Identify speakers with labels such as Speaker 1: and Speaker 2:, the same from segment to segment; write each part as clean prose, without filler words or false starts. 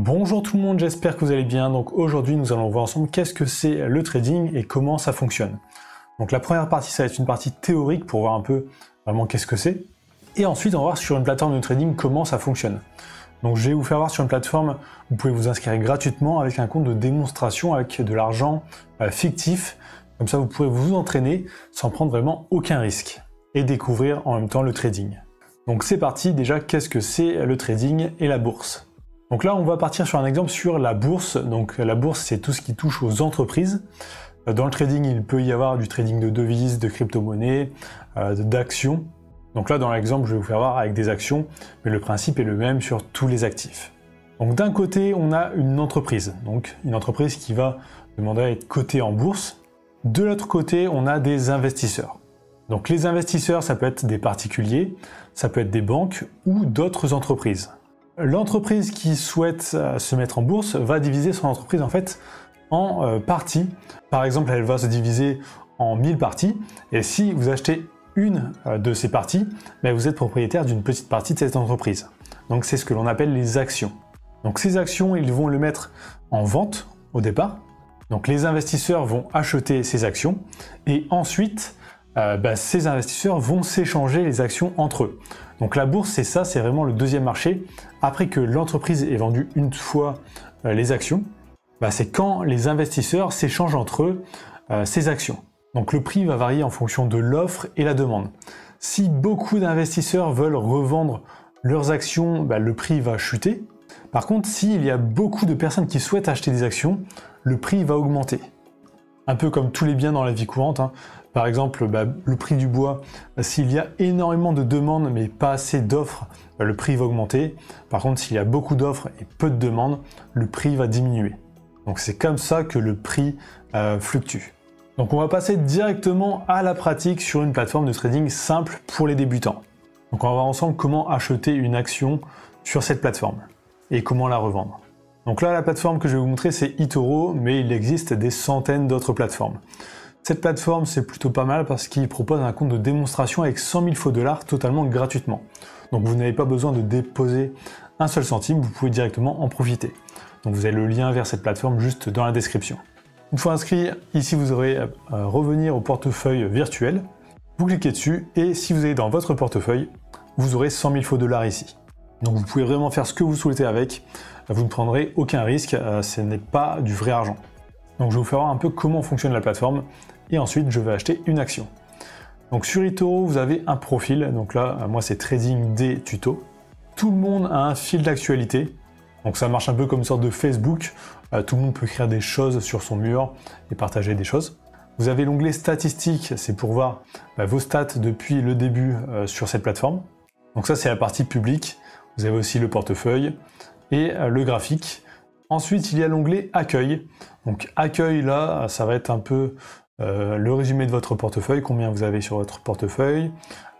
Speaker 1: Bonjour tout le monde, j'espère que vous allez bien. Donc aujourd'hui nous allons voir ensemble qu'est-ce que c'est le trading et comment ça fonctionne. Donc la première partie ça va être une partie théorique pour voir un peu vraiment qu'est-ce que c'est. Et ensuite on va voir sur une plateforme de trading comment ça fonctionne. Donc je vais vous faire voir sur une plateforme, vous pouvez vous inscrire gratuitement avec un compte de démonstration avec de l'argent fictif. Comme ça vous pourrez vous entraîner sans prendre vraiment aucun risque et découvrir en même temps le trading. Donc c'est parti, déjà qu'est-ce que c'est le trading et la bourse? Donc là, on va partir sur un exemple sur la bourse. Donc la bourse, c'est tout ce qui touche aux entreprises. Dans le trading, il peut y avoir du trading de devises, de crypto-monnaies, d'actions. Donc là, dans l'exemple, je vais vous faire voir avec des actions, mais le principe est le même sur tous les actifs. Donc d'un côté, on a une entreprise. Donc une entreprise qui va demander à être cotée en bourse. De l'autre côté, on a des investisseurs. Donc les investisseurs, ça peut être des particuliers, ça peut être des banques ou d'autres entreprises. L'entreprise qui souhaite se mettre en bourse va diviser son entreprise en fait en parties. Par exemple, elle va se diviser en 1000 parties. Et si vous achetez une de ces parties, vous êtes propriétaire d'une petite partie de cette entreprise. Donc c'est ce que l'on appelle les actions. Donc ces actions, ils vont le mettre en vente au départ. Donc les investisseurs vont acheter ces actions et ensuite ces investisseurs vont s'échanger les actions entre eux. Donc la bourse, c'est ça, c'est vraiment le deuxième marché. Après que l'entreprise ait vendu une fois les actions, c'est quand les investisseurs s'échangent entre eux ces actions. Donc le prix va varier en fonction de l'offre et la demande. Si beaucoup d'investisseurs veulent revendre leurs actions, le prix va chuter. Par contre, s'il y a beaucoup de personnes qui souhaitent acheter des actions, le prix va augmenter. Un peu comme tous les biens dans la vie courante. Par exemple, le prix du bois, s'il y a énormément de demandes mais pas assez d'offres, le prix va augmenter. Par contre, s'il y a beaucoup d'offres et peu de demandes, le prix va diminuer. Donc c'est comme ça que le prix fluctue. Donc on va passer directement à la pratique sur une plateforme de trading simple pour les débutants. Donc on va voir ensemble comment acheter une action sur cette plateforme et comment la revendre. Donc là, la plateforme que je vais vous montrer, c'est eToro, mais il existe des centaines d'autres plateformes. Cette plateforme, c'est plutôt pas mal parce qu'il propose un compte de démonstration avec 100 000 faux dollars totalement gratuitement. Donc vous n'avez pas besoin de déposer un seul centime, vous pouvez directement en profiter. Donc vous avez le lien vers cette plateforme juste dans la description. Une fois inscrit, ici vous aurez revenir au portefeuille virtuel. Vous cliquez dessus et si vous allez dans votre portefeuille, vous aurez 100 000 faux dollars ici. Donc vous pouvez vraiment faire ce que vous souhaitez avec, vous ne prendrez aucun risque, ce n'est pas du vrai argent. Donc je vais vous faire voir un peu comment fonctionne la plateforme et ensuite je vais acheter une action. Donc sur eToro, vous avez un profil, donc là moi c'est Trading des tutos. Tout le monde a un fil d'actualité, donc ça marche un peu comme une sorte de Facebook, tout le monde peut écrire des choses sur son mur et partager des choses. Vous avez l'onglet statistiques, c'est pour voir vos stats depuis le début sur cette plateforme. Donc ça c'est la partie publique, vous avez aussi le portefeuille et le graphique. Ensuite, il y a l'onglet Accueil. Donc Accueil, là, ça va être un peu le résumé de votre portefeuille, combien vous avez sur votre portefeuille,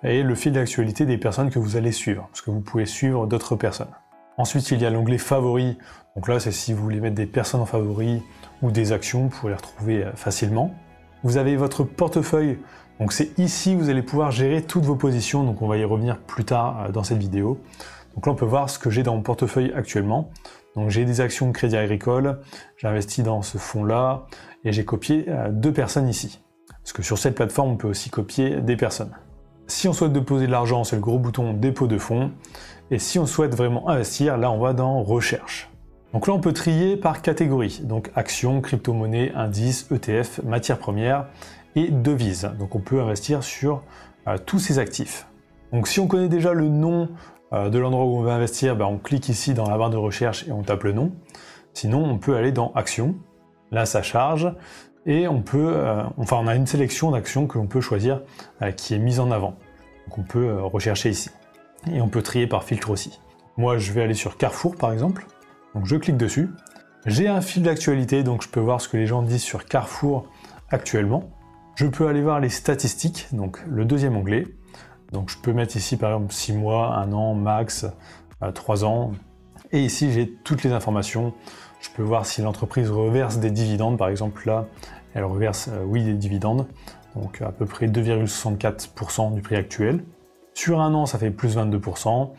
Speaker 1: et le fil d'actualité des personnes que vous allez suivre, parce que vous pouvez suivre d'autres personnes. Ensuite, il y a l'onglet Favoris. Donc là, c'est si vous voulez mettre des personnes en favoris ou des actions, vous pouvez les retrouver facilement. Vous avez votre portefeuille. Donc c'est ici que vous allez pouvoir gérer toutes vos positions, donc on va y revenir plus tard dans cette vidéo. Donc là, on peut voir ce que j'ai dans mon portefeuille actuellement. Donc j'ai des actions Crédit Agricole, j'ai investi dans ce fonds-là et j'ai copié 2 personnes ici. Parce que sur cette plateforme, on peut aussi copier des personnes. Si on souhaite déposer de l'argent, c'est le gros bouton dépôt de fonds. Et si on souhaite vraiment investir, là on va dans recherche. Donc là on peut trier par catégorie. Donc actions, crypto-monnaies, indices, ETF, matières premières et devises. Donc on peut investir sur tous ces actifs. Donc si on connaît déjà le nom de l'endroit où on va investir, on clique ici dans la barre de recherche et on tape le nom. Sinon, on peut aller dans Actions. Là, ça charge et on peut, on a une sélection d'actions que l'on peut choisir qui est mise en avant. Donc, on peut rechercher ici et on peut trier par filtre aussi. Moi, je vais aller sur Carrefour par exemple. Donc, je clique dessus. J'ai un fil d'actualité, donc je peux voir ce que les gens disent sur Carrefour actuellement. Je peux aller voir les statistiques, donc le deuxième onglet. Donc je peux mettre ici par exemple 6 mois, 1 an, max, 3 ans. Et ici j'ai toutes les informations. Je peux voir si l'entreprise reverse des dividendes. Par exemple là, elle reverse oui des dividendes. Donc à peu près 2,64% du prix actuel. Sur 1 an, ça fait plus 22%.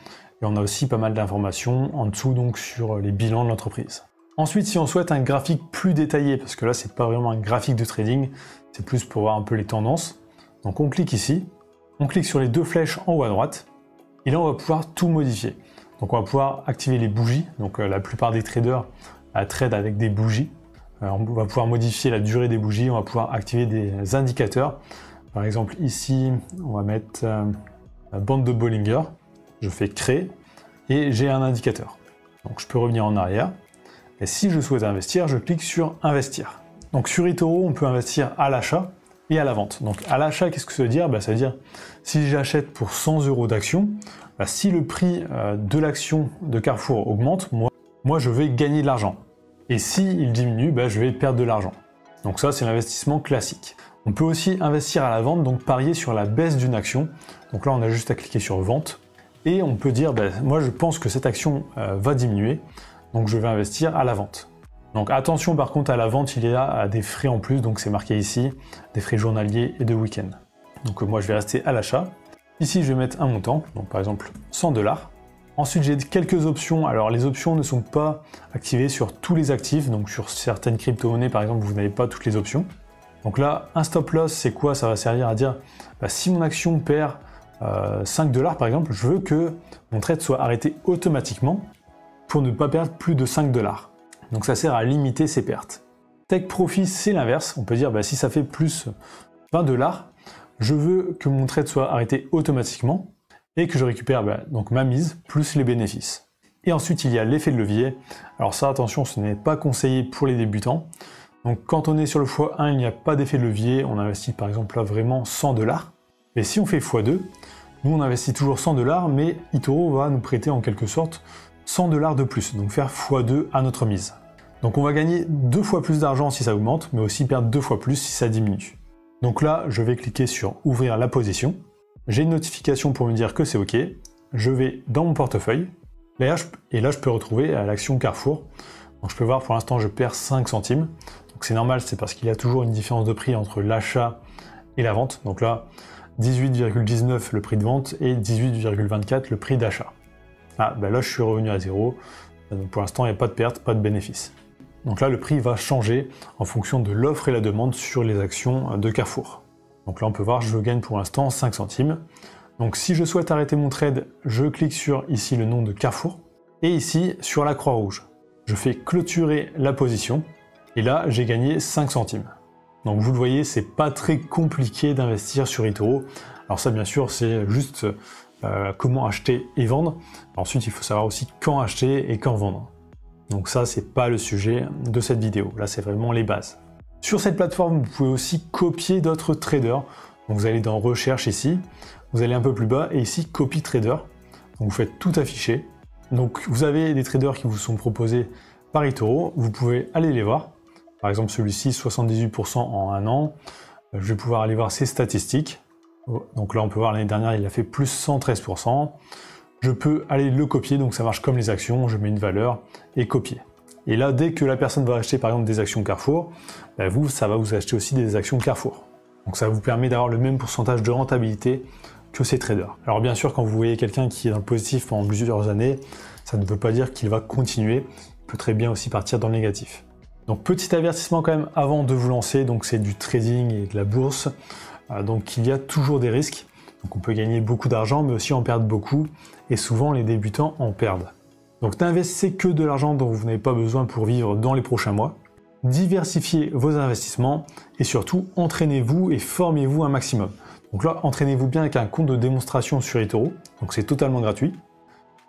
Speaker 1: Et on a aussi pas mal d'informations en dessous donc sur les bilans de l'entreprise. Ensuite, si on souhaite un graphique plus détaillé, parce que là c'est pas vraiment un graphique de trading, c'est plus pour voir un peu les tendances. Donc on clique ici, on clique sur les deux flèches en haut à droite, et là on va pouvoir tout modifier. Donc on va pouvoir activer les bougies, donc la plupart des traders trade avec des bougies. On va pouvoir modifier la durée des bougies, on va pouvoir activer des indicateurs. Par exemple ici, on va mettre la bande de Bollinger, je fais créer, et j'ai un indicateur. Donc je peux revenir en arrière, et si je souhaite investir, je clique sur investir. Donc sur eToro, on peut investir à l'achat et à la vente. Donc à l'achat, qu'est-ce que ça veut dire? Ça veut dire si j'achète pour 100 € d'action, si le prix de l'action de Carrefour augmente, moi je vais gagner de l'argent. Et s'il diminue, je vais perdre de l'argent. Donc ça, c'est l'investissement classique. On peut aussi investir à la vente, donc parier sur la baisse d'une action. Donc là, on a juste à cliquer sur vente. Et on peut dire, moi je pense que cette action va diminuer, donc je vais investir à la vente. Donc attention par contre à la vente, il y a des frais en plus, donc c'est marqué ici, des frais journaliers et de week-end. Donc moi je vais rester à l'achat. Ici je vais mettre un montant, donc par exemple 100 $. Ensuite j'ai quelques options, alors les options ne sont pas activées sur tous les actifs, donc sur certaines crypto-monnaies par exemple vous n'avez pas toutes les options. Donc là un stop loss c'est quoi? Ça va servir à dire si mon action perd 5 $ par exemple, je veux que mon trade soit arrêté automatiquement pour ne pas perdre plus de 5 $. Donc ça sert à limiter ses pertes. Take profit, c'est l'inverse. On peut dire si ça fait plus 20 $, je veux que mon trade soit arrêté automatiquement et que je récupère donc ma mise plus les bénéfices. Et ensuite il y a l'effet de levier. Alors ça attention, ce n'est pas conseillé pour les débutants. Donc quand on est sur le x1, il n'y a pas d'effet de levier. On investit par exemple là vraiment 100 $. Et si on fait x2, nous on investit toujours 100 $, mais eToro va nous prêter en quelque sorte 100 $ de plus, donc faire x2 à notre mise. Donc on va gagner 2 fois plus d'argent si ça augmente, mais aussi perdre 2 fois plus si ça diminue. Donc là, je vais cliquer sur ouvrir la position. J'ai une notification pour me dire que c'est OK. Je vais dans mon portefeuille, et là je peux retrouver l'action Carrefour. Donc je peux voir pour l'instant je perds 5 centimes. Donc c'est normal, c'est parce qu'il y a toujours une différence de prix entre l'achat et la vente. Donc là, 18,19 le prix de vente et 18,24 le prix d'achat. Là je suis revenu à zéro, donc pour l'instant il n'y a pas de perte, pas de bénéfice. Donc là le prix va changer en fonction de l'offre et la demande sur les actions de Carrefour. Donc là on peut voir, je gagne pour l'instant 5 centimes. Donc si je souhaite arrêter mon trade, je clique sur ici le nom de Carrefour, et ici sur la croix rouge. Je fais clôturer la position, et là j'ai gagné 5 centimes. Donc vous le voyez, c'est pas très compliqué d'investir sur eToro. Alors ça bien sûr c'est juste comment acheter et vendre. Ensuite, il faut savoir aussi quand acheter et quand vendre. Donc ça, c'est pas le sujet de cette vidéo. Là, c'est vraiment les bases. Sur cette plateforme, vous pouvez aussi copier d'autres traders. Donc vous allez dans Recherche ici, vous allez un peu plus bas et ici Copy Trader. Donc vous faites tout afficher. Donc vous avez des traders qui vous sont proposés par eToro. Vous pouvez aller les voir. Par exemple, celui-ci, 78% en un an. Je vais pouvoir aller voir ses statistiques. Donc là on peut voir l'année dernière il a fait plus 113%. Je peux aller le copier, donc ça marche comme les actions, je mets une valeur et copier. Et là dès que la personne va acheter par exemple des actions Carrefour, ça va vous acheter aussi des actions Carrefour. Donc ça vous permet d'avoir le même pourcentage de rentabilité que ces traders. Alors bien sûr quand vous voyez quelqu'un qui est dans le positif pendant plusieurs années, ça ne veut pas dire qu'il va continuer, il peut très bien aussi partir dans le négatif. Donc petit avertissement quand même avant de vous lancer, donc c'est du trading et de la bourse. Donc il y a toujours des risques, donc on peut gagner beaucoup d'argent mais aussi en perdre beaucoup, et souvent les débutants en perdent. Donc n'investissez que de l'argent dont vous n'avez pas besoin pour vivre dans les prochains mois, diversifiez vos investissements et surtout entraînez-vous et formez-vous un maximum. Donc là entraînez-vous bien avec un compte de démonstration sur eToro, donc c'est totalement gratuit.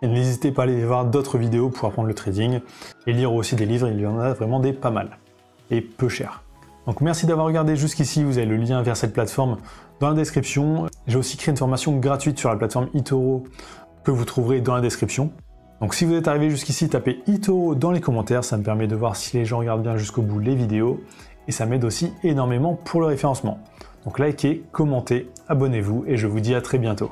Speaker 1: Et n'hésitez pas à aller voir d'autres vidéos pour apprendre le trading et lire aussi des livres, il y en a vraiment des pas mal et peu chers. Donc merci d'avoir regardé jusqu'ici, vous avez le lien vers cette plateforme dans la description. J'ai aussi créé une formation gratuite sur la plateforme eToro que vous trouverez dans la description. Donc si vous êtes arrivé jusqu'ici, tapez eToro dans les commentaires, ça me permet de voir si les gens regardent bien jusqu'au bout les vidéos et ça m'aide aussi énormément pour le référencement. Donc likez, commentez, abonnez-vous et je vous dis à très bientôt.